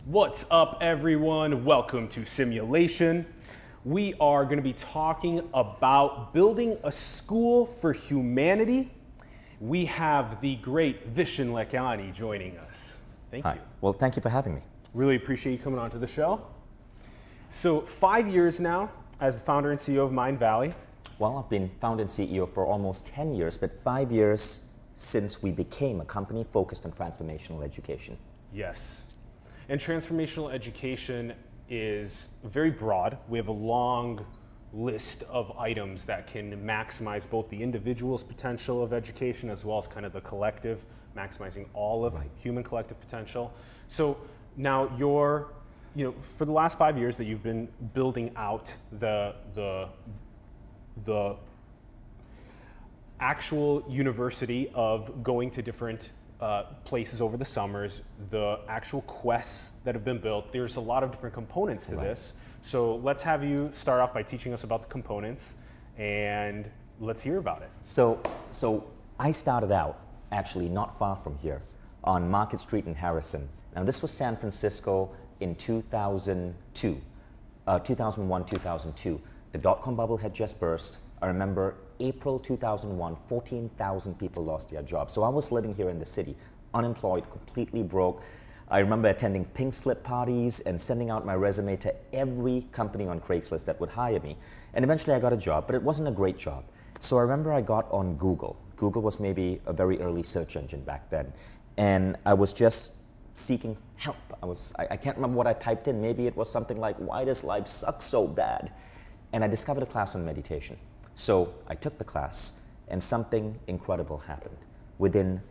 What's up, everyone? Welcome to Simulation. We are going to be talking about building a school for humanity. We have the great Vishen Lakhiani joining us. Thank you. Well, thank you for having me. Really appreciate you coming on to the show. So 5 years now as the founder and CEO of MindValley. Well, I've been founder and CEO for almost 10 years, but 5 years since we became a company focused on transformational education. Yes. And transformational education is very broad. We have a long list of items that can maximize both the individual's potential of education as well as kind of the collective, maximizing all of human collective potential. So now you're, for the last 5 years that you've been building out the actual university of going to different places over the summers, the actual quests that have been built. There's a lot of different components to this. So let's have you start off by teaching us about the components and let's hear about it. So I started out actually not far from here on Market Street in Harrison. Now this was San Francisco in 2002, 2001, 2002. The dot-com bubble had just burst. I remember April 2001, 14,000 people lost their jobs. So I was living here in the city, unemployed, completely broke. I remember attending pink slip parties and sending out my resume to every company on Craigslist that would hire me. And eventually I got a job, but it wasn't a great job. So I remember I got on Google. Google was maybe a very early search engine back then. And I was just seeking help. I can't remember what I typed in. Maybe it was something like, why does life suck so bad? And I discovered a class on meditation. So I took the class and something incredible happened. Within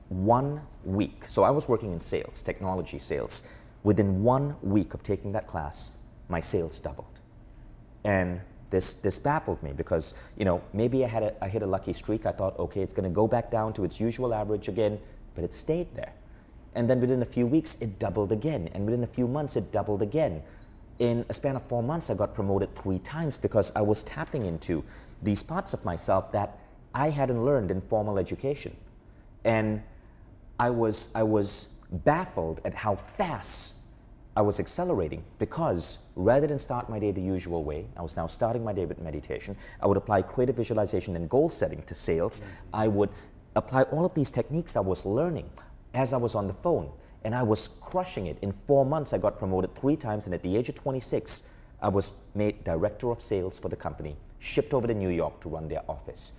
1 week, so I was working in sales, technology sales. Within 1 week of taking that class, my sales doubled. And this baffled me because, maybe I hit a lucky streak. I thought, okay, it's gonna go back down to its usual average again, but it stayed there. And then within a few weeks, it doubled again. And within a few months, it doubled again. In a span of 4 months, I got promoted 3 times because I was tapping into these parts of myself that I hadn't learned in formal education. And I was baffled at how fast I was accelerating because rather than start my day the usual way, I was now starting my day with meditation. I would apply creative visualization and goal setting to sales. I would apply all of these techniques I was learning as I was on the phone. And I was crushing it. In 4 months, I got promoted 3 times, and at the age of 26, I was made director of sales for the company, shipped over to New York to run their office.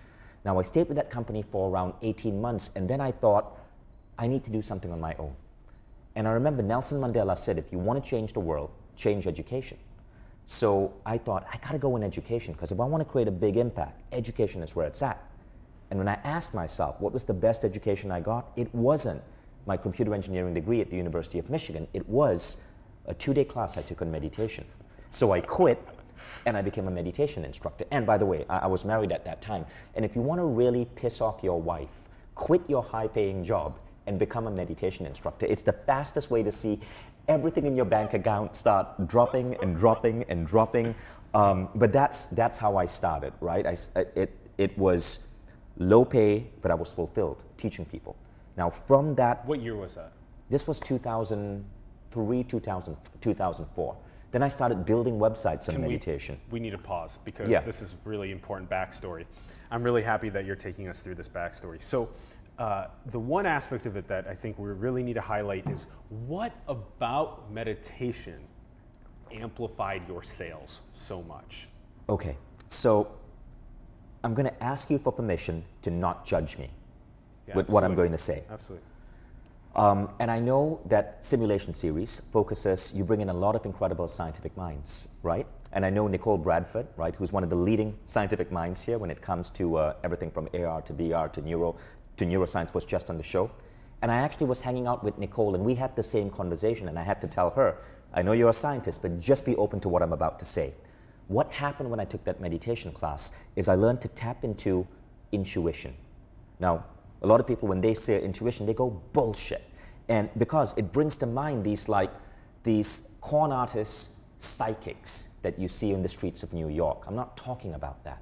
Now, I stayed with that company for around 18 months, and then I thought, I need to do something on my own. And I remember Nelson Mandela said, if you want to change the world, change education. So I thought, I gotta go in education, because if I want to create a big impact, education is where it's at. And when I asked myself, what was the best education I got? It wasn't my computer engineering degree at the University of Michigan. It was a 2-day class I took on meditation. So I quit and I became a meditation instructor. And by the way, I was married at that time. And if you want to really piss off your wife, quit your high-paying job and become a meditation instructor. It's the fastest way to see everything in your bank account start dropping and dropping and dropping. But that's how I started, right? It was low pay, but I was fulfilled teaching people. Now from that... What year was that? This was 2003, 2004. Then I started building websites on meditation. We need to pause because this is really important backstory. I'm really happy that you're taking us through this backstory. So the one aspect of it that I think we really need to highlight is what about meditation amplified your sales so much? Okay, so I'm going to ask you for permission to not judge me. With what I'm going to say. Absolutely. And I know that Simulation series focuses, you bring in a lot of incredible scientific minds, right? And I know Nicole Bradford, right, who's one of the leading scientific minds here when it comes to everything from AR to VR to neuroscience was just on the show. And I actually was hanging out with Nicole and we had the same conversation and I had to tell her, I know you're a scientist, but just be open to what I'm about to say. What happened when I took that meditation class is I learned to tap into intuition. Now, a lot of people, when they say intuition, they go bullshit. And because it brings to mind these con artists, psychics that you see in the streets of New York. I'm not talking about that.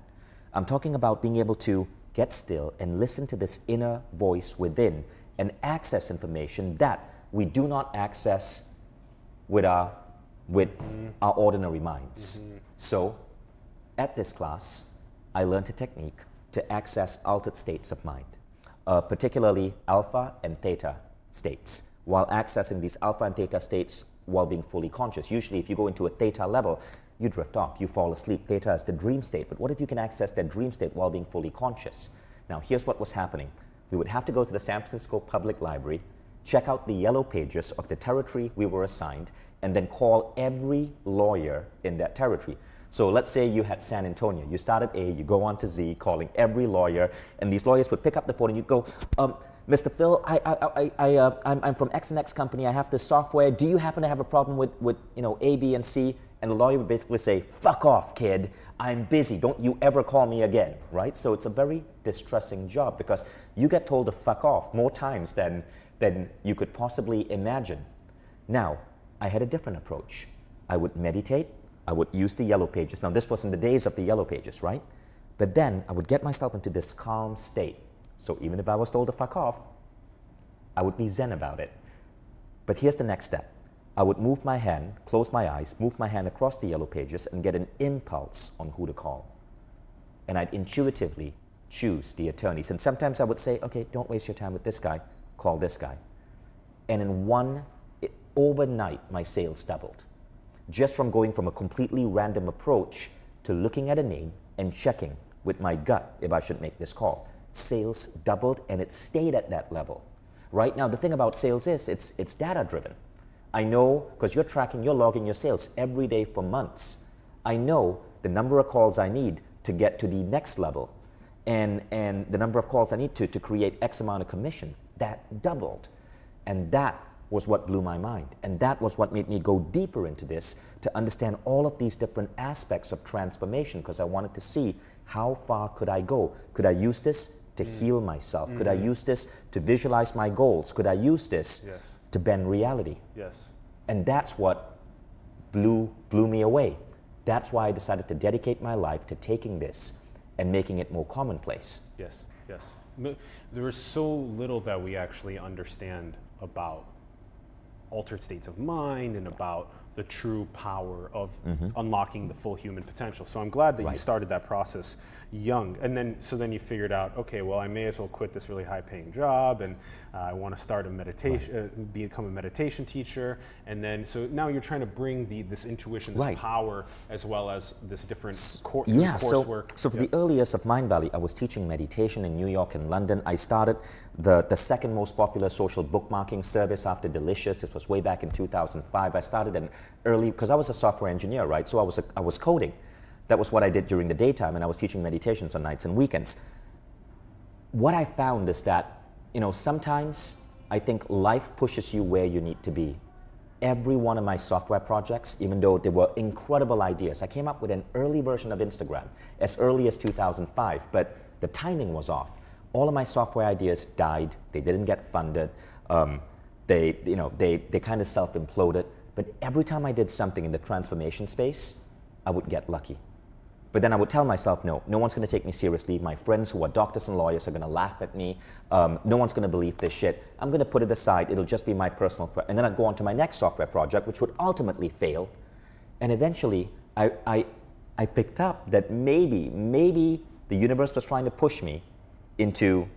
I'm talking about being able to get still and listen to this inner voice within and access information that we do not access with our ordinary minds. So at this class, I learned a technique to access altered states of mind, particularly alpha and theta states, while accessing these alpha and theta states while being fully conscious. Usually if you go into a theta level, you drift off, you fall asleep. Theta is the dream state, but what if you can access that dream state while being fully conscious? Now here's what was happening. We would have to go to the San Francisco Public Library, check out the yellow pages of the territory we were assigned, and then call every lawyer in that territory. So let's say you had San Antonio. You start at A, you go on to Z, calling every lawyer, and these lawyers would pick up the phone and you'd go, Mr. Phil, I'm from X and X company. I have this software. Do you happen to have a problem with A, B, and C? And the lawyer would basically say, fuck off, kid. I'm busy. Don't you ever call me again, right? So it's a very distressing job because you get told to fuck off more times than you could possibly imagine. Now, I had a different approach. I would meditate. I would use the yellow pages. Now, this was in the days of the yellow pages, right? But then I would get myself into this calm state. So even if I was told to fuck off, I would be zen about it. But here's the next step. I would move my hand, close my eyes, move my hand across the yellow pages and get an impulse on who to call. And I'd intuitively choose the attorneys. And sometimes I would say, okay, don't waste your time with this guy, call this guy. And overnight, my sales doubled. Just from going from a completely random approach to looking at a name and checking with my gut if I should make this call. Sales doubled and it stayed at that level. Right now, the thing about sales is it's data driven. I know, because you're logging your sales every day for months. I know the number of calls I need to get to the next level and the number of calls I need to create X amount of commission. That doubled. And that was what blew my mind. And that was what made me go deeper into this to understand all of these different aspects of transformation because I wanted to see how far could I go. Could I use this to heal myself? Could I use this to visualize my goals? Could I use this to bend reality? Yes. And that's what blew me away. That's why I decided to dedicate my life to taking this and making it more commonplace. Yes, yes. There is so little that we actually understand about altered states of mind and about the true power of unlocking the full human potential. So I'm glad that you started that process young. And then, so then you figured out, okay, well, I may as well quit this really high paying job and I want to start a meditation, become a meditation teacher. And then, so now you're trying to bring this intuition, this power, as well as this different coursework. So for the early years of MindValley, I was teaching meditation in New York and London. I started the second most popular social bookmarking service after Delicious. This was way back in 2005. I started an early, because I was a software engineer, right? So I was coding. That was what I did during the daytime, and I was teaching meditations on nights and weekends. What I found is that, sometimes I think life pushes you where you need to be. Every one of my software projects, even though they were incredible ideas, I came up with an early version of Instagram as early as 2005, but the timing was off. All of my software ideas died. They didn't get funded. They kind of self-imploded. But every time I did something in the transformation space, I would get lucky. But then I would tell myself, no one's going to take me seriously. My friends who are doctors and lawyers are going to laugh at me. No one's going to believe this shit. I'm going to put it aside. It'll just be my personal. And then I'd go on to my next software project, which would ultimately fail. And eventually, I picked up that maybe the universe was trying to push me into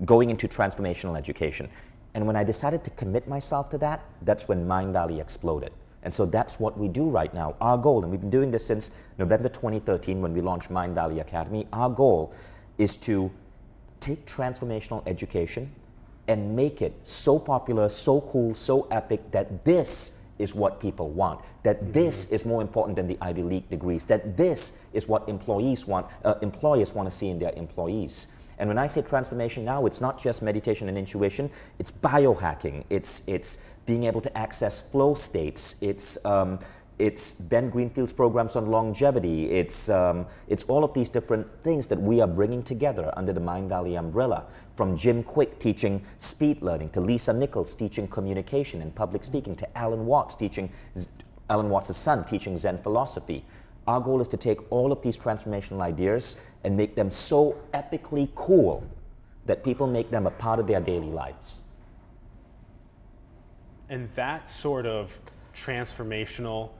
going into transformational education. And when I decided to commit myself to that, that's when MindValley exploded. And so that's what we do right now. Our goal, and we've been doing this since November 2013 when we launched MindValley Academy, our goal is to take transformational education and make it so popular, so cool, so epic that this is what people want, that this is more important than the Ivy League degrees, that this is what employers want to see in their employees. And when I say transformation now, it's not just meditation and intuition, it's biohacking, it's being able to access flow states, it's Ben Greenfield's programs on longevity, it's all of these different things that we are bringing together under the MindValley umbrella, from Jim Quick teaching speed learning, to Lisa Nichols teaching communication and public speaking, to Alan Watts' son teaching Zen philosophy. Our goal is to take all of these transformational ideas and make them so epically cool that people make them a part of their daily lives. And that sort of transformational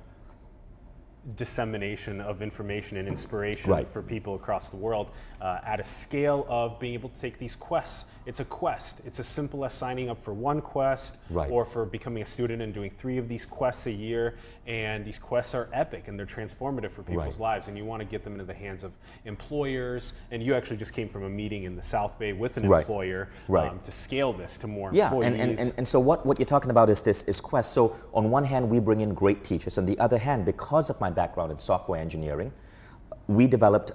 dissemination of information and inspiration for people across the world at a scale of being able to take these quests. It's a quest. It's as simple as signing up for one quest or for becoming a student and doing 3 of these quests a year. And these quests are epic and they're transformative for people's lives. And you want to get them into the hands of employers. And you actually just came from a meeting in the South Bay with an employer to scale this to more employees. And so what you're talking about is quests. So on one hand, we bring in great teachers. On the other hand, because of my background in software engineering, we developed,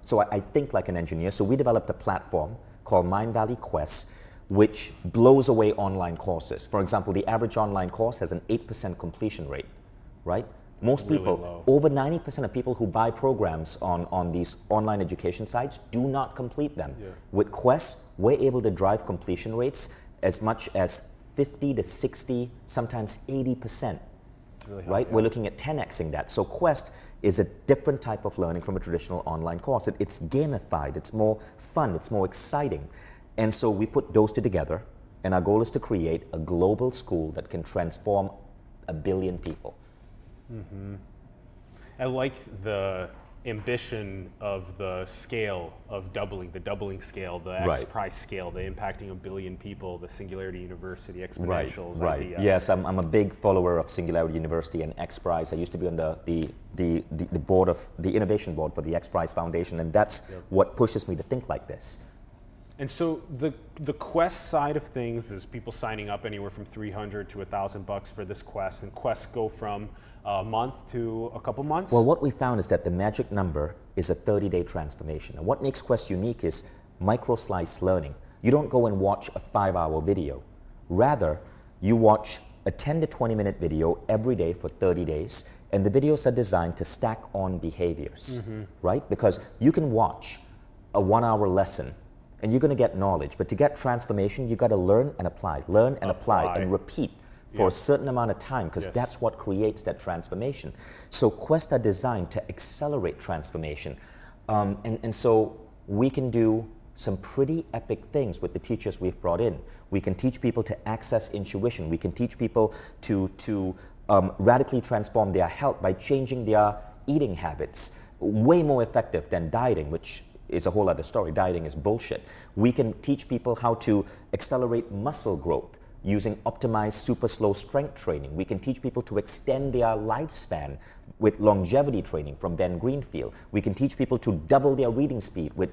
so I think like an engineer, so we developed a platform called MindValley Quests, which blows away online courses. For example, the average online course has an 8% completion rate, right? Most people, over 90% of people who buy programs on these online education sites do not complete them. With Quests, we're able to drive completion rates as much as 50 to 60, sometimes 80%. Right? We're looking at 10xing that. So Quest is a different type of learning from a traditional online course. It's gamified, it's more fun, it's more exciting. And so we put those two together, and our goal is to create a global school that can transform 1 billion people. I like the ambition of the scale of doubling, the doubling scale, the X prize scale, the impacting 1 billion people, the Singularity University, exponentials idea. Yes, I'm a big follower of Singularity University and X Prize. I used to be on the board of the innovation board for the X Prize Foundation, and that's what pushes me to think like this. And so the quest side of things is people signing up anywhere from $300 to $1,000 for this quest, and quests go from a month to a couple months? Well, what we found is that the magic number is a 30-day transformation. And what makes Quest unique is micro-slice learning. You don't go and watch a 5-hour video. Rather, you watch a 10 to 20-minute video every day for 30 days, and the videos are designed to stack on behaviors, right? Because you can watch a 1-hour lesson, and you're going to get knowledge, but to get transformation, you got to learn and apply, and repeat for a certain amount of time, because that's what creates that transformation. So quests are designed to accelerate transformation. And so we can do some pretty epic things with the teachers we've brought in. We can teach people to access intuition. We can teach people to radically transform their health by changing their eating habits. Way more effective than dieting, which is a whole other story. Dieting is bullshit. We can teach people how to accelerate muscle growth using optimized super slow strength training. We can teach people to extend their lifespan with longevity training from Ben Greenfield. We can teach people to double their reading speed with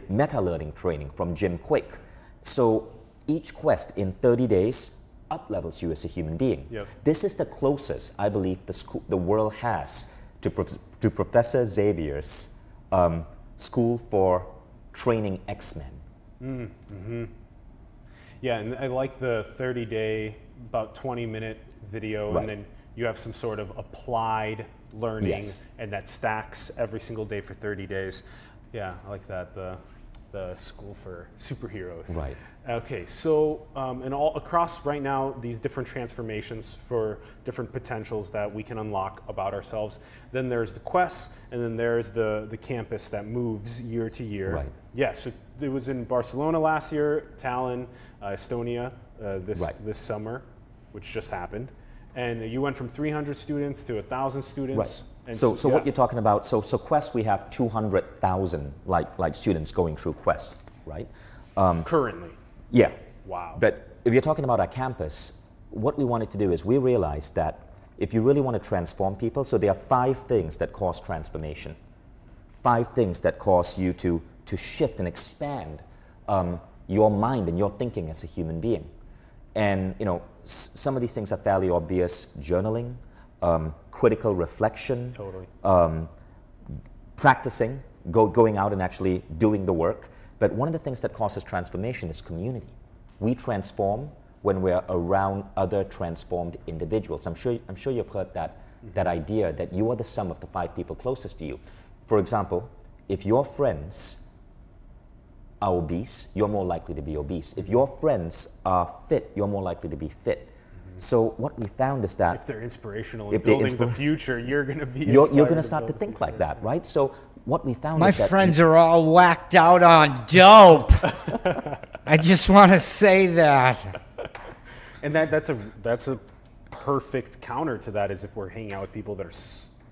meta-learning training from Jim Quick. So each quest in 30 days up-levels you as a human being. This is the closest, I believe, the world has to Professor Xavier's School for Training X-Men. Yeah, and I like the 30-day, about 20-minute video, and then you have some sort of applied learning, and that stacks every single day for 30 days. Yeah, I like that, the school for superheroes. Right. Okay, so and all across right now, these different transformations for different potentials that we can unlock about ourselves. Then there's the quests, and then there's the campus that moves year to year. Right. Yeah, so it was in Barcelona last year, Tallinn, Estonia this summer, which just happened. And you went from 300 students to 1,000 students. Right. And so what you're talking about, so Quest, we have 200,000 like students going through Quest, right? Currently. Yeah. Wow. But if you're talking about our campus, what we wanted to do is we realized that if you really want to transform people, so there are 5 things that cause transformation. 5 things that cause you to shift and expand your mind and your thinking as a human being. And you know, some of these things are fairly obvious: journaling, critical reflection, practicing, going out and actually doing the work. But one of the things that causes transformation is community. We transform when we're around other transformed individuals. I'm sure you've heard that idea that you are the sum of the 5 people closest to you. For example, if your friends are obese, you're more likely to be obese. If your friends are fit, you're more likely to be fit. So what we found is that if they're inspirational in building the future, you're going to be you're going to start to think like that, right? So what we found is that my friends are all whacked out on dope. I just want to say that. And that's a perfect counter to that is if we're hanging out with people that are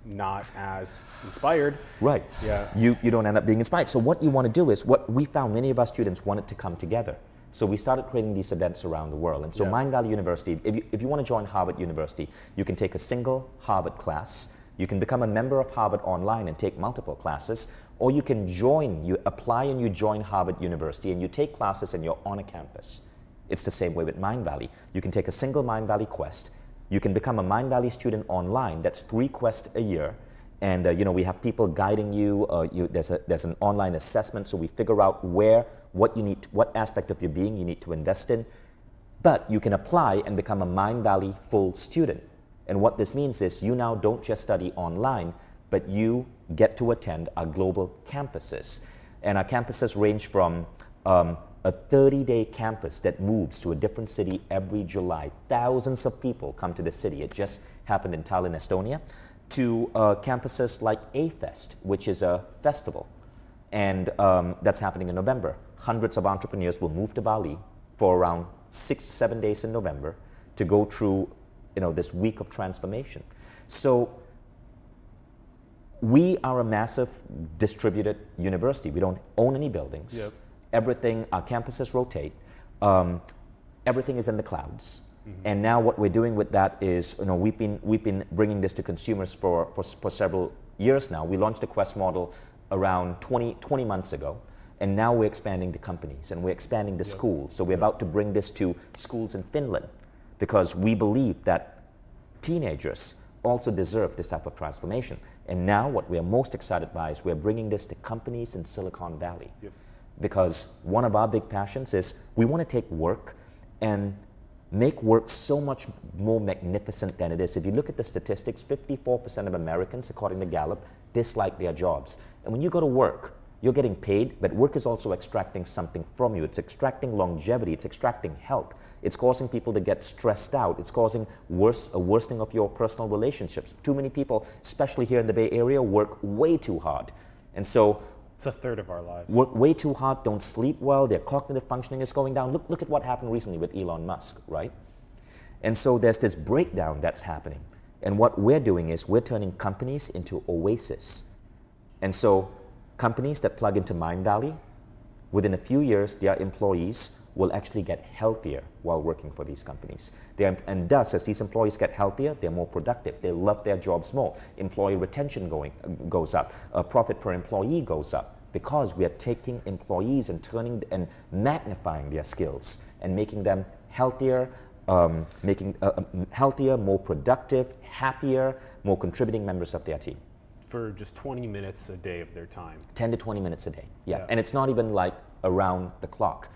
not as inspired. Right. Yeah. You don't end up being inspired. So what you want to do is, what we found many of our students wanted to come together. So we started creating these events around the world. And so MindValley University, if you want to join Harvard University, you can take a single Harvard class. You can become a member of Harvard online and take multiple classes. Or you can join, you apply and you join Harvard University and you take classes and you're on a campus. It's the same way with MindValley. You can take a single MindValley quest. You can become a MindValley student online. That's 3 quests a year. And you know, we have people guiding you. There's an online assessment, so we figure out what aspect of your being you need to invest in. But you can apply and become a MindValley full student. And what this means is you now don't just study online, but you get to attend our global campuses. And our campuses range from a 30-day campus that moves to a different city every July. Thousands of people come to the city. It just happened in Tallinn, Estonia. To campuses like A-Fest, which is a festival. And that's happening in November. Hundreds of entrepreneurs will move to Bali for around 6 to 7 days in November to go through, you know, this week of transformation. So we are a massive distributed university. We don't own any buildings. Yep. Everything, our campuses rotate. Everything is in the clouds. And now what we're doing with that is, you know, we've been bringing this to consumers for several years now. We launched the Quest model around 20 months ago. And now we're expanding the companies and we're expanding the schools. So we're about to bring this to schools in Finland because we believe that teenagers also deserve this type of transformation. And now what we are most excited by is we're bringing this to companies in Silicon Valley. Yep. Because one of our big passions is we want to take work and make work so much more magnificent than it is. If you look at the statistics, 54% of Americans, according to Gallup, dislike their jobs. And when you go to work, you're getting paid, but work is also extracting something from you. It's extracting longevity, it's extracting health. It's causing people to get stressed out. It's causing a worsening of your personal relationships. Too many people, especially here in the Bay Area, work way too hard. And so it's a third of our lives. Work way too hard, don't sleep well, their cognitive functioning is going down. Look at what happened recently with Elon Musk, right? And so there's this breakdown that's happening. And what we're doing is we're turning companies into oases. And so companies that plug into MindValley, within a few years, their employees will actually get healthier while working for these companies. And thus, as these employees get healthier, they're more productive. They love their jobs more. Employee retention goes up. Profit per employee goes up because we are taking employees and turning and magnifying their skills and making them healthier, healthier, more productive, happier, more contributing members of their team. For just 20 minutes a day of their time. 10 to 20 minutes a day, yeah. And it's not even like around the clock.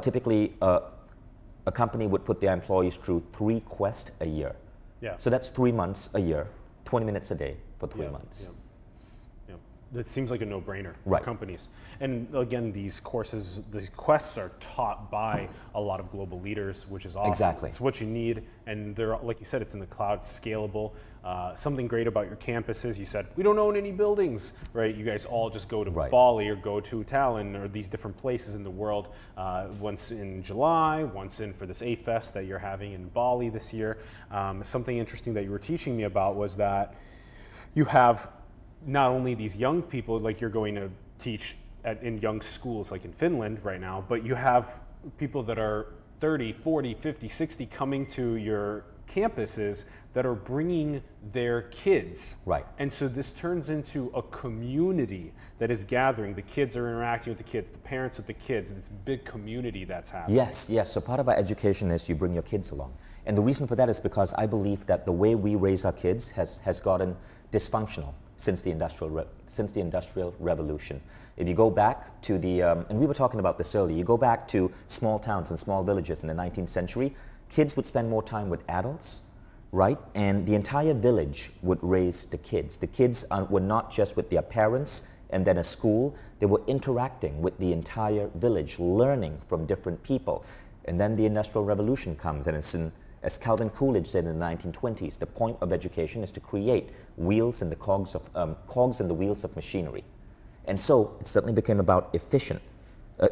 Typically, a company would put their employees through 3 quests a year. Yeah. So that's 3 months a year, 20 minutes a day for 3 months. Yeah. That seems like a no-brainer for Right. companies. And again, these courses, these quests are taught by a lot of global leaders, which is awesome. Exactly. It's what you need, and they're, like you said, it's in the cloud, it's scalable. Something great about your campuses, you said, we don't own any buildings, right? You guys all just go to Bali or go to Tallinn or these different places in the world, once in July, once in for this A-Fest that you're having in Bali this year. Something interesting that you were teaching me about was that you have not only these young people, like you're going to teach in young schools like in Finland right now, but you have people that are 30, 40, 50, 60 coming to your campuses that are bringing their kids. Right. And so this turns into a community that is gathering. The kids are interacting with the kids, the parents with the kids, this big community that's happening. Yes, yes. So part of our education is you bring your kids along. And the reason for that is because I believe that the way we raise our kids has gotten dysfunctional since the Industrial Revolution. If you go back to the, and we were talking about this earlier, you go back to small towns and small villages in the 19th century, kids would spend more time with adults, right? And the entire village would raise the kids. The kids were not just with their parents and then a school, they were interacting with the entire village, learning from different people. And then the Industrial Revolution comes, and it's as Calvin Coolidge said in the 1920s, the point of education is to create wheels and the cogs in the wheels of machinery. And so it suddenly became about efficient.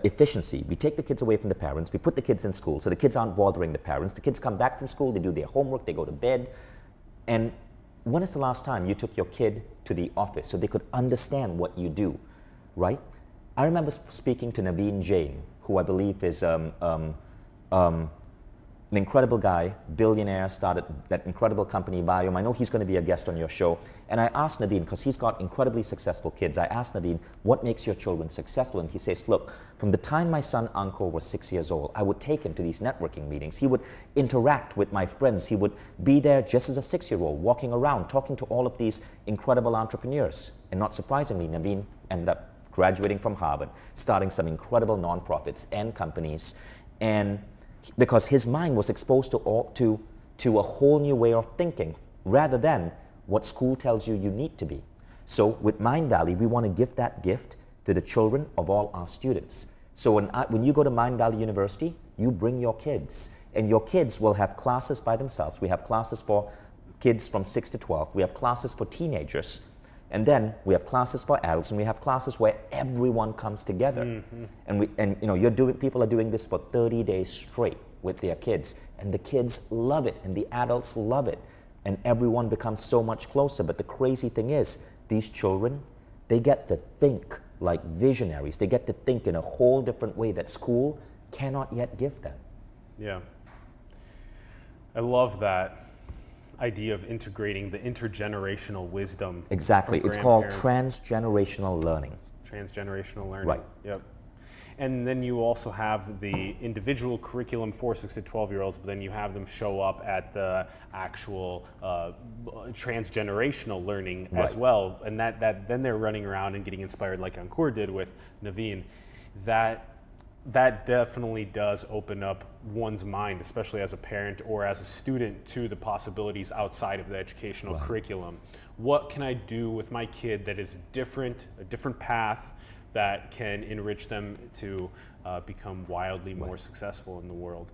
efficiency. We take the kids away from the parents, we put the kids in school, so the kids aren't bothering the parents. The kids come back from school, they do their homework, they go to bed. And when is the last time you took your kid to the office so they could understand what you do, right? I remember speaking to Naveen Jain, who I believe is an incredible guy, billionaire, started that incredible company, Viome. I know he's going to be a guest on your show. And I asked Naveen, because he's got incredibly successful kids, I asked Naveen, what makes your children successful? And he says, look, from the time my son Ankur was 6 years old, I would take him to these networking meetings. He would interact with my friends. He would be there just as a 6-year-old, walking around, talking to all of these incredible entrepreneurs. And not surprisingly, Naveen ended up graduating from Harvard, starting some incredible nonprofits and companies. And because his mind was exposed to a whole new way of thinking rather than what school tells you you need to be. So with MindValley, we want to give that gift to the children of all our students. So when you go to MindValley University, you bring your kids, and your kids will have classes by themselves. We have classes for kids from 6 to 12. We have classes for teenagers. And then we have classes for adults, and we have classes where everyone comes together. Mm-hmm. And you know, people are doing this for 30 days straight with their kids, and the kids love it, and the adults love it, and everyone becomes so much closer. But the crazy thing is, these children, they get to think like visionaries. They get to think in a whole different way that school cannot yet give them. Yeah, I love that idea of integrating the intergenerational wisdom. Exactly. It's called transgenerational learning. Transgenerational learning. Right. Yep. And then you also have the individual curriculum for 6 to 12-year-olds, but then you have them show up at the actual transgenerational learning as well. And that then they're running around and getting inspired like Ankur did with Naveen. That definitely does open up one's mind, especially as a parent or as a student, to the possibilities outside of the educational curriculum. What can I do with my kid that is a different path that can enrich them to become wildly more successful in the world?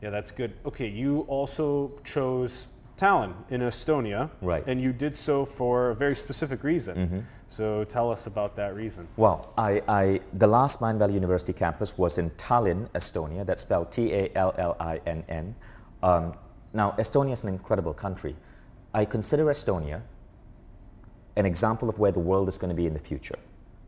Yeah, that's good. Okay, you also chose Tallinn in Estonia, and you did so for a very specific reason. Mm-hmm. So tell us about that reason. Well, the last MindValley University campus was in Tallinn, Estonia. That's spelled Tallinn. Now, Estonia is an incredible country. I consider Estonia an example of where the world is going to be in the future.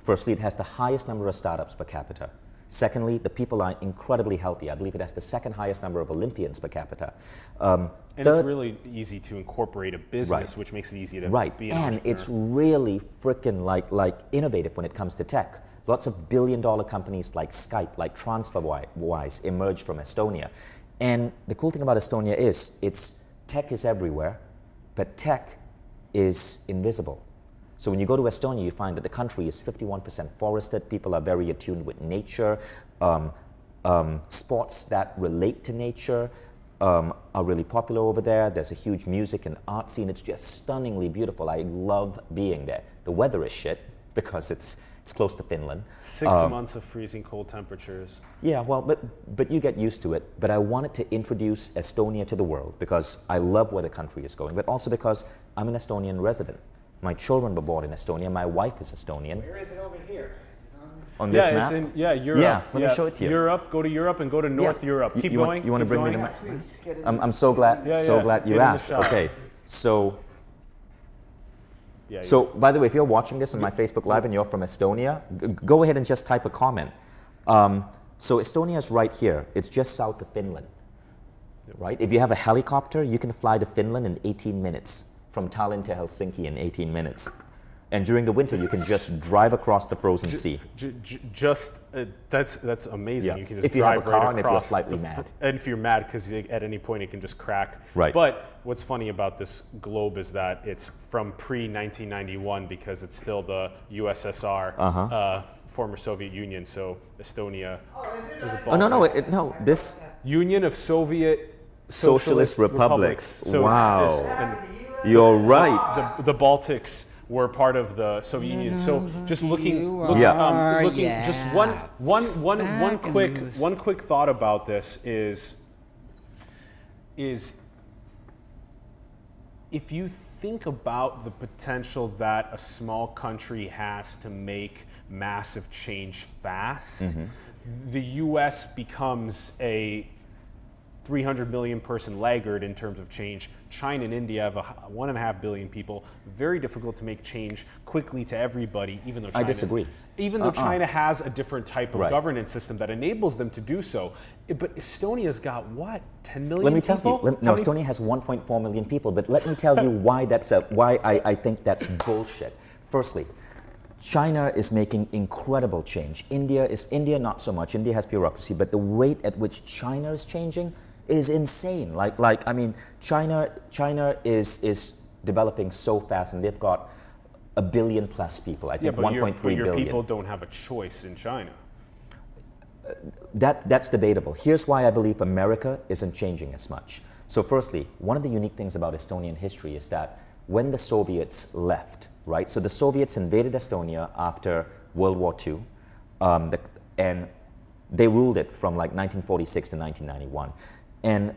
Firstly, it has the highest number of startups per capita. Secondly, the people are incredibly healthy. I believe it has the second highest number of Olympians per capita. And it's really easy to incorporate a business, which makes it easy to be an entrepreneur. And it's really freaking like innovative when it comes to tech. Lots of billion-dollar companies like Skype, like TransferWise emerged from Estonia. And the cool thing about Estonia is tech is everywhere, but tech is invisible. So when you go to Estonia, you find that the country is 51% forested. People are very attuned with nature. Sports that relate to nature are really popular over there. There's a huge music and art scene. It's just stunningly beautiful. I love being there. The weather is shit because it's close to Finland. 6 months of freezing cold temperatures. Yeah, well, but you get used to it. But I wanted to introduce Estonia to the world because I love where the country is going, but also because I'm an Estonian resident. My children were born in Estonia. My wife is Estonian. Where is it over here? On this map? It's in Europe. Yeah, let me show it to you. Europe, go to Europe and go to North Europe. Keep going. You want to bring me to map? I'm so glad you asked. Okay, so by the way, if you're watching this on my Facebook Live and you're from Estonia, go ahead and just type a comment. So Estonia is right here. It's just south of Finland, right? If you have a helicopter, you can fly to Finland in 18 minutes. From Tallinn to Helsinki in 18 minutes. And during the winter, you can just drive across the frozen sea. That's amazing. Yeah. You can just if you drive have a car right and if you're slightly mad. And if you're mad, because at any point it can just crack. Right. But what's funny about this globe is that it's from pre-1991 because it's still the USSR, former Soviet Union. So Estonia is a no, this Union of Soviet Socialist Republics. So wow. You're right. The Baltics were part of the Soviet Union. So just looking just one quick thought about this is if you think about the potential that a small country has to make massive change fast, the US becomes a 300 million person laggard in terms of change. China and India have 1.5 billion people. Very difficult to make change quickly to everybody, even though China, I disagree. Even though China has a different type of governance system that enables them to do so. But Estonia's got what, 10 million Let me people? tell you, no, Estonia has 1.4 million people, but let me tell you why I think that's bullshit. Firstly, China is making incredible change. India not so much. India has bureaucracy, but the rate at which China is changing is insane. I mean, China is developing so fast, and they've got 1 billion plus people. I think 1.3 billion. Your people don't have a choice in China. That's debatable. Here's why I believe America isn't changing as much. So firstly, one of the unique things about Estonian history is that when the Soviets left, right? So the Soviets invaded Estonia after World War II, and they ruled it from like 1946 to 1991. And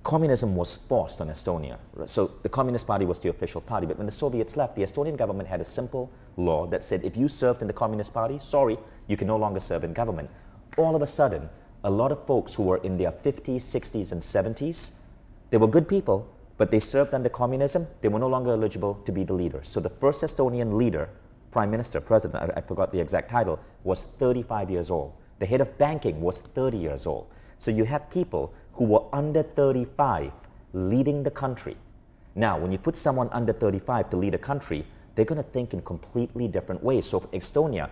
communism was forced on Estonia. So the Communist Party was the official party, but when the Soviets left, the Estonian government had a simple law that said if you served in the Communist Party, sorry, you can no longer serve in government. All of a sudden, a lot of folks who were in their 50s, 60s, and 70s, they were good people, but they served under communism, they were no longer eligible to be the leader. So the first Estonian leader, prime minister, president, I forgot the exact title, was 35 years old. The head of banking was 30 years old. So you had people who were under 35 leading the country. Now, when you put someone under 35 to lead a country, they're going to think in completely different ways. So for Estonia,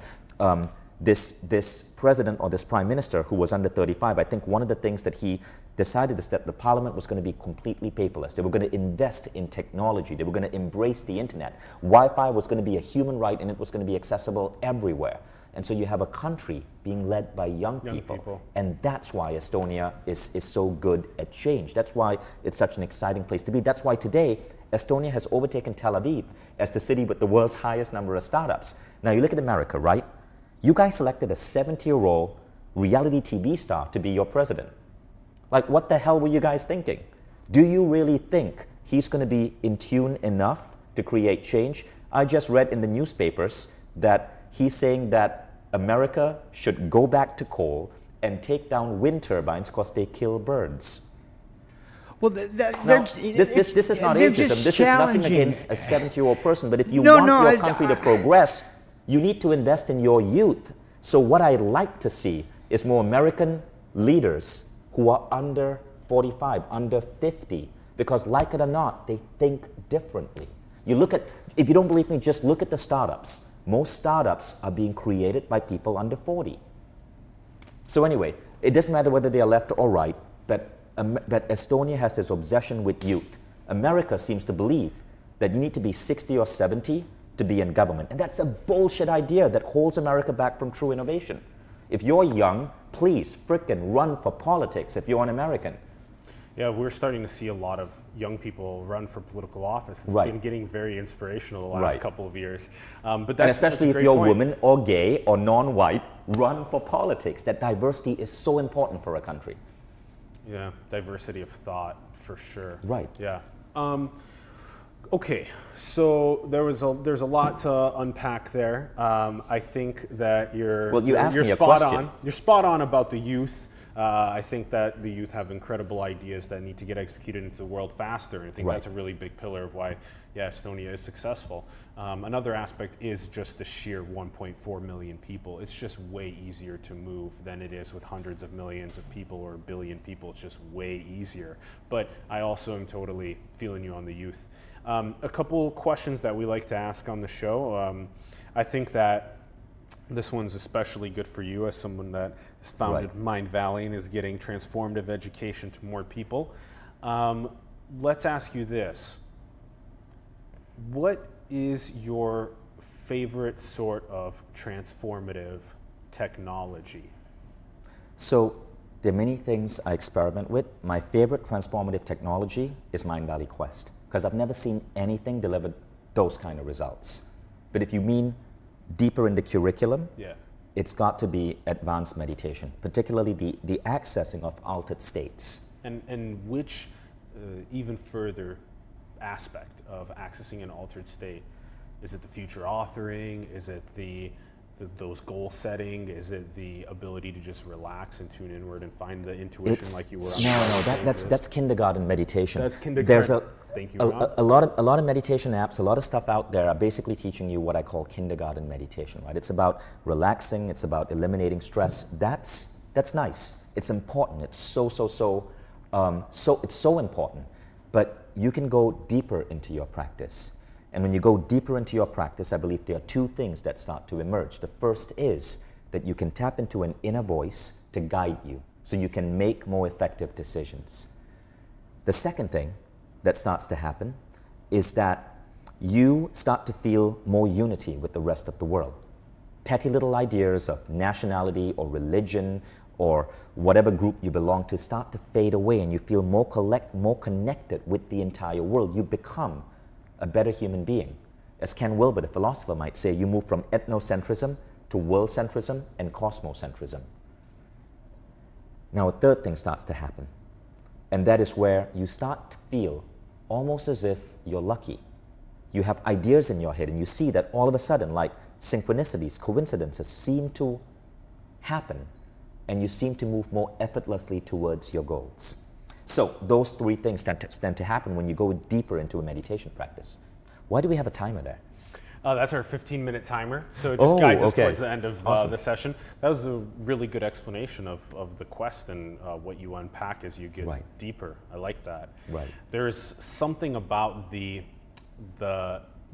this president or this prime minister who was under 35, I think one of the things that he decided is that the parliament was going to be completely paperless. They were going to invest in technology. They were going to embrace the internet. Wi-Fi was going to be a human right, and it was going to be accessible everywhere. And so you have a country being led by young people. And that's why Estonia is so good at change. That's why it's such an exciting place to be. That's why today, Estonia has overtaken Tel Aviv as the city with the world's highest number of startups. Now you look at America, right? You guys selected a 70-year-old reality TV star to be your president. Like, what the hell were you guys thinking? Do you really think he's going to be in tune enough to create change? I just read in the newspapers that he's saying that America should go back to coal and take down wind turbines because they kill birds. Well, this is not ageism. This is nothing against a 70-year-old person. But if you want your country to progress, you need to invest in your youth. So what I'd like to see is more American leaders who are under 45, under 50, because like it or not, they think differently. You look at, if you don't believe me, just look at the startups. Most startups are being created by people under 40. So anyway, it doesn't matter whether they are left or right, but Estonia has this obsession with youth. America seems to believe that you need to be 60 or 70 to be in government. And that's a bullshit idea that holds America back from true innovation. If you're young, please frickin' run for politics if you're an American. Yeah, we're starting to see a lot of young people run for political office. It's been getting very inspirational the last couple of years. But and especially if you're a woman or gay or non-white, run for politics. That diversity is so important for a country. Yeah, diversity of thought, for sure. Right. Yeah. Okay, so there's a lot to unpack there. I think that you're spot on. You're spot on about the youth. I think that the youth have incredible ideas that need to get executed into the world faster. And I think that's a really big pillar of why, Estonia is successful. Another aspect is just the sheer 1.4 million people. It's just way easier to move than it is with hundreds of millions of people or a billion people. It's just way easier. But I also am totally feeling you on the youth. A couple questions that we like to ask on the show. I think that this one's especially good for you as someone that has founded MindValley and is getting transformative education to more people. Let's ask you this. What is your favorite sort of transformative technology? So there are many things I experiment with. My favorite transformative technology is MindValley Quest, because I've never seen anything deliver those kind of results. But if you mean deeper in the curriculum, it's got to be advanced meditation, particularly the accessing of altered states. And which, even further, aspect of accessing an altered state? Is it the future authoring? Is it those goal setting? Is it the ability to just relax and tune inward and find the intuition like you were on? That's kindergarten meditation. That's kindergarten. There's Thank you, a lot of meditation apps, a lot of stuff out there are basically teaching you what I call kindergarten meditation, right? It's about relaxing, it's about eliminating stress. That's nice. It's important. It's so it's so important. But you can go deeper into your practice. And when you go deeper into your practice, I believe there are two things that start to emerge. The first is that you can tap into an inner voice to guide you, so you can make more effective decisions. The second thing that starts to happen is that you start to feel more unity with the rest of the world. Petty little ideas of nationality or religion or whatever group you belong to start to fade away, and you feel more connected with the entire world. You become a better human being. As Ken Wilber, the philosopher, might say, you move from ethnocentrism to world-centrism and cosmocentrism. Now a third thing starts to happen, and that is where you start to feel almost as if you're lucky. You have ideas in your head, and you see that all of a sudden, like synchronicities, coincidences seem to happen, and you seem to move more effortlessly towards your goals. So those three things tend to happen when you go deeper into a meditation practice. Why do we have a timer there? That's our 15-minute timer, so it just guides us towards the end of Awesome. the session. That was a really good explanation of the quest and what you unpack as you get deeper. I like that. Right. There's something about the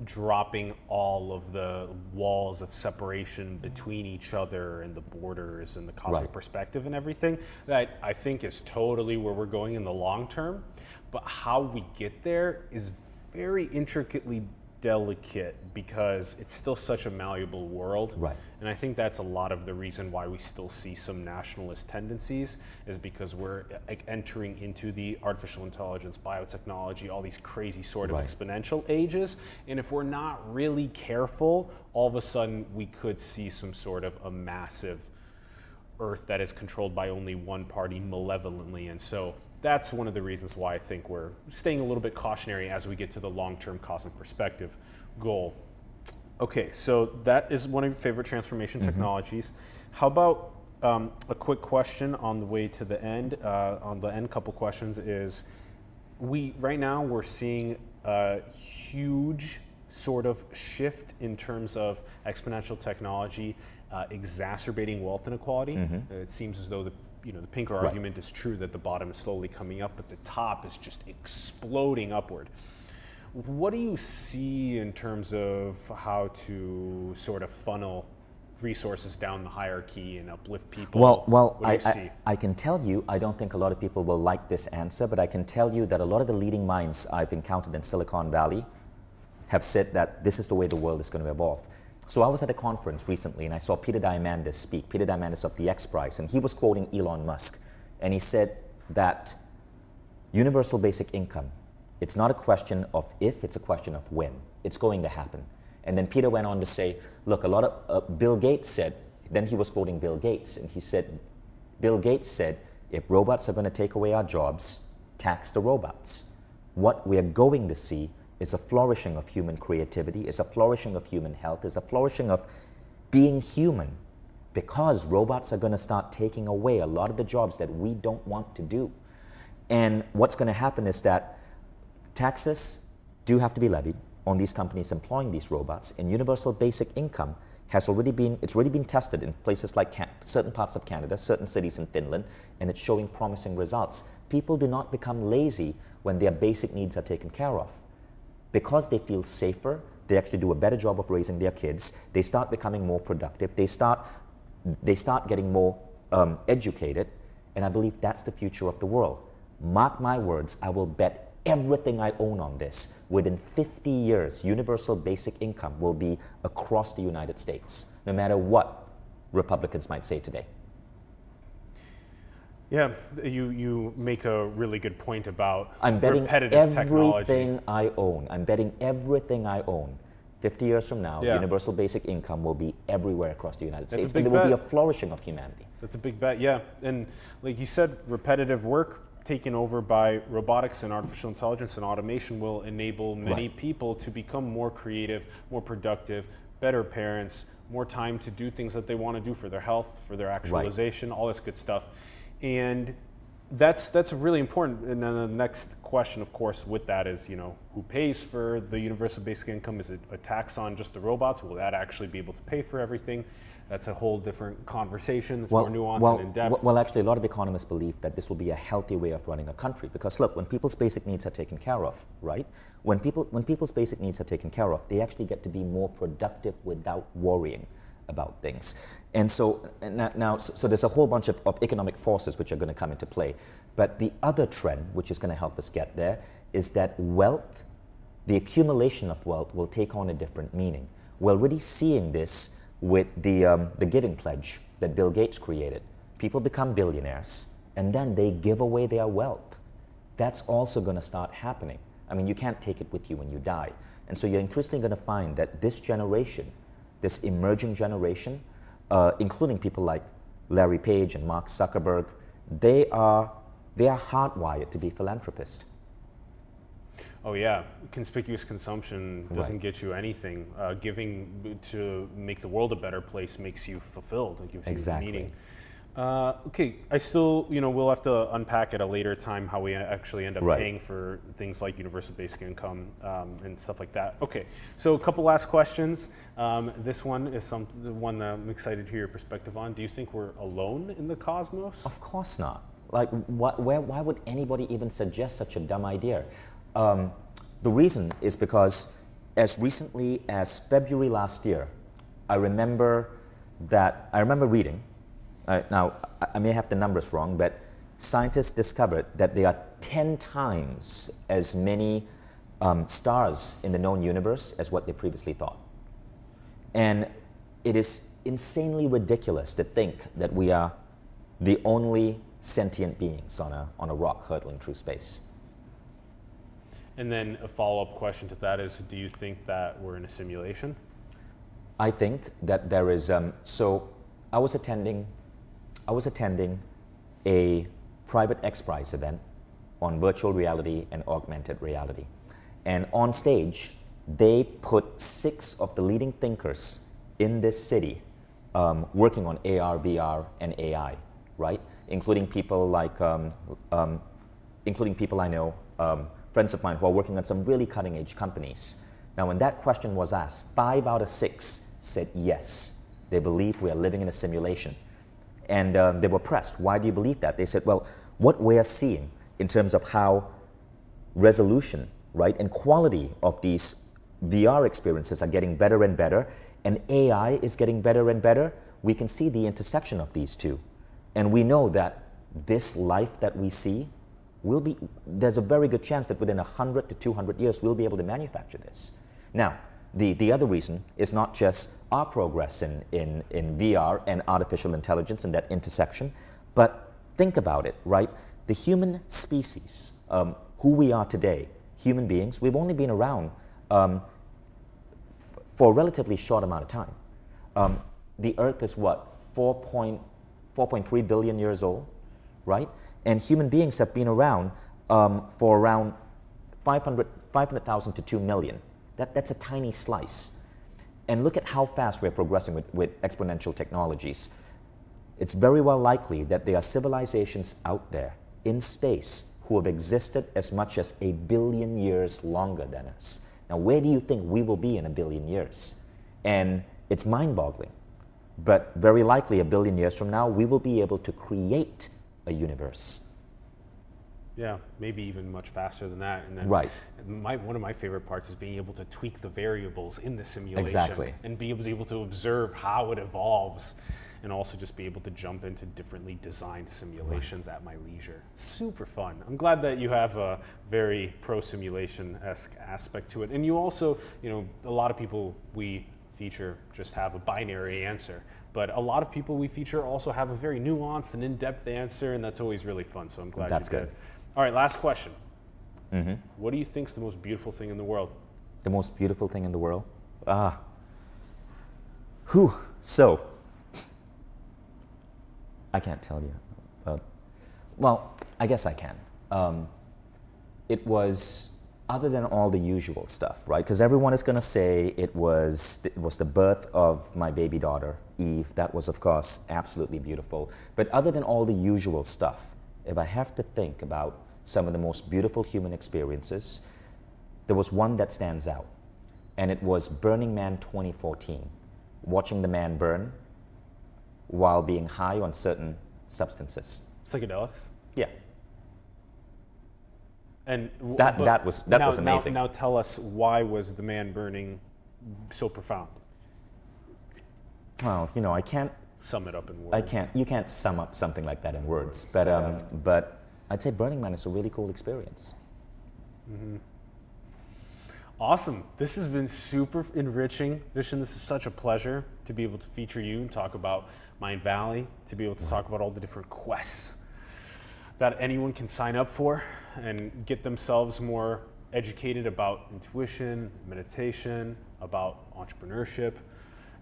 dropping all of the walls of separation between each other and the borders and the cosmic perspective and everything that I think is totally where we're going in the long term. But how we get there is very intricately delicate because it's still such a malleable world. Right. And I think that's a lot of the reason why we still see some nationalist tendencies, is because we're entering into the artificial intelligence, biotechnology, all these crazy sort of exponential ages. And if we're not really careful, all of a sudden we could see some sort of a massive Earth that is controlled by only one party malevolently. And so that's one of the reasons why I think we're staying a little bit cautionary as we get to the long-term cosmic perspective goal. Okay, so that is one of your favorite transformation technologies. How about a quick question on the way to the end? On the end, couple questions is, right now we're seeing a huge sort of shift in terms of exponential technology exacerbating wealth inequality. It seems as though the Pinker argument is true that the bottom is slowly coming up, but the top is just exploding upward. What do you see in terms of how to sort of funnel resources down the hierarchy and uplift people? Well, I can tell you, I don't think a lot of people will like this answer, but I can tell you that a lot of the leading minds I've encountered in Silicon Valley have said that this is the way the world is going to evolve. So I was at a conference recently and I saw Peter Diamandis speak, Peter Diamandis of the X Prize, and he was quoting Elon Musk. And he said that universal basic income, it's not a question of if, it's a question of when. It's going to happen. And then Peter went on to say, look, a lot of, Bill Gates said, then he was quoting Bill Gates, and he said, Bill Gates said, if robots are going to take away our jobs, tax the robots. What we are going to see is a flourishing of human creativity, is a flourishing of human health, is a flourishing of being human, because robots are going to start taking away a lot of the jobs that we don't want to do. And what's going to happen is that taxes do have to be levied on these companies employing these robots, and universal basic income has already been tested in places like certain parts of Canada, certain cities in Finland, and it's showing promising results. People do not become lazy when their basic needs are taken care of. Because they feel safer, they actually do a better job of raising their kids, they start becoming more productive, they start getting more educated, and I believe that's the future of the world. Mark my words, I will bet everything I own on this. Within 50 years, universal basic income will be across the United States, no matter what Republicans might say today. Yeah, you make a really good point about I'm betting repetitive technology. everything I own. I'm betting everything I own. 50 years from now, universal basic income will be everywhere across the United States, and there will be a flourishing of humanity. That's a big bet, yeah. And like you said, repetitive work taken over by robotics and artificial intelligence and automation will enable many people to become more creative, more productive, better parents, more time to do things that they want to do for their health, for their actualization, all this good stuff. And that's really important. And then the next question, of course, with that is, who pays for the universal basic income? Is it a tax on just the robots? Will that actually be able to pay for everything? That's a whole different conversation. It's more nuanced and in-depth. Well, actually, a lot of economists believe that this will be a healthy way of running a country. Because look, when people's basic needs are taken care of, right? When people's basic needs are taken care of, they actually get to be more productive without worrying about things. And so so there's a whole bunch of economic forces which are going to come into play. But the other trend, which is going to help us get there, is that wealth, the accumulation of wealth, will take on a different meaning. We're already seeing this with the giving pledge that Bill Gates created. People become billionaires, and then they give away their wealth. That's also going to start happening. I mean, you can't take it with you when you die. And so you're increasingly going to find that this generation, this emerging generation, including people like Larry Page and Mark Zuckerberg, they are hardwired to be philanthropists. Oh yeah, conspicuous consumption doesn't get you anything. Giving to make the world a better place makes you fulfilled. It gives you meaning. Okay, I still, we'll have to unpack at a later time how we actually end up paying for things like universal basic income and stuff like that. Okay, so a couple last questions. This one is one that I'm excited to hear your perspective on. Do you think we're alone in the cosmos? Of course not. Like, why would anybody even suggest such a dumb idea? The reason is because as recently as February last year, I remember reading, now I may have the numbers wrong, but scientists discovered that there are 10 times as many stars in the known universe as what they previously thought. And it is insanely ridiculous to think that we are the only sentient beings on a rock hurtling through space. And then a follow-up question to that is, do you think that we're in a simulation? I think that there is, so I was attending a private X Prize event on virtual reality and augmented reality. And on stage, they put 6 of the leading thinkers in this city working on AR, VR, and AI, right? Including people like, including people I know, friends of mine who are working on some really cutting edge companies. Now, when that question was asked, 5 out of 6 said yes. They believe we are living in a simulation. And they were pressed. Why do you believe that? They said, well, what we are seeing in terms of how resolution, right, and quality of these VR experiences are getting better and better, and AI is getting better and better, we can see the intersection of these two. And we know that this life that we see there's a very good chance that within 100 to 200 years, we'll be able to manufacture this. Now, the other reason is not just our progress in VR and artificial intelligence and that intersection, but think about it, right? The human species, who we are today, human beings, we've only been around for a relatively short amount of time. The Earth is what, 4.3 billion years old, right? And human beings have been around for around 500,000 to 2 million. That's a tiny slice. And look at how fast we're progressing with exponential technologies. It's very well likely that there are civilizations out there in space who have existed as much as 1 billion years longer than us. Now, where do you think we will be in 1 billion years? And it's mind-boggling. But very likely 1 billion years from now, we will be able to create a universe. Yeah, maybe even much faster than that. And then one of my favorite parts is being able to tweak the variables in the simulation and be able to observe how it evolves, and also just be able to jump into differently designed simulations at my leisure. Super fun. I'm glad that you have a very pro-simulation-esque aspect to it. And you also, a lot of people we feature just have a binary answer. But a lot of people we feature also have a very nuanced and in-depth answer, and that's always really fun, so I'm glad you did. All right, last question. What do you think is the most beautiful thing in the world? The most beautiful thing in the world? So, I can't tell you. Well, I guess I can. it was, other than all the usual stuff, right? Because everyone is going to say it was the birth of my baby daughter, Eve. That was, of course, absolutely beautiful. But other than all the usual stuff, if I have to think about some of the most beautiful human experiences, there was one that stands out. And it was Burning Man 2014, watching the man burn while being high on certain substances. Psychedelics? Yeah. And that was amazing. Now tell us, why was the man burning so profound? Well, you know, I can't sum it up in words. You can't sum up something like that in words. But I'd say Burning Man is a really cool experience. Mm-hmm. Awesome. This has been super enriching. Vishen, this is such a pleasure to be able to feature you and talk about MindValley, to be able to talk about all the different quests that anyone can sign up for and get themselves more educated about intuition, meditation, about entrepreneurship,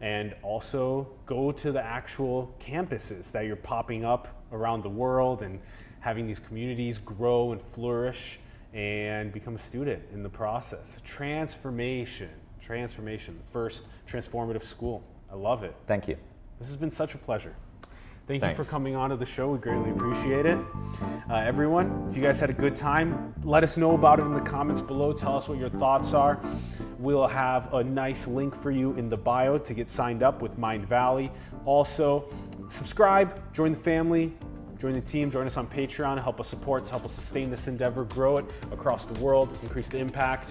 and also go to the actual campuses that you're popping up around the world and having these communities grow and flourish and become a student in the process. Transformation, the first transformative school. I love it. Thank you. This has been such a pleasure. Thank Thanks. you for coming on to the show. We greatly appreciate it. Everyone, if you guys had a good time, let us know about it in the comments below. Tell us what your thoughts are. We'll have a nice link for you in the bio to get signed up with MindValley. Also, subscribe, join the family, join the team, join us on Patreon, help us support, help us sustain this endeavor, grow it across the world, increase the impact.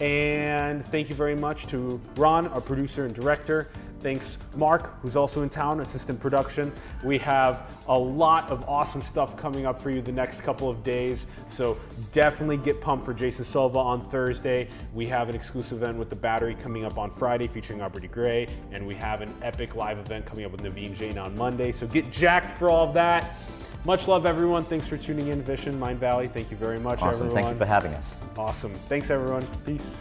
And thank you very much to Ron, our producer and director. Thanks, Mark, who's also in town, assistant production. We have a lot of awesome stuff coming up for you the next couple of days, so definitely get pumped for Jason Silva on Thursday. We have an exclusive event with The Battery coming up on Friday featuring Aubrey Gray, and we have an epic live event coming up with Naveen Jain on Monday, so get jacked for all of that. Much love, everyone. Thanks for tuning in, Vishen, MindValley. Thank you very much, awesome. everyone. Thank you for having us. Awesome. Thanks, everyone. Peace.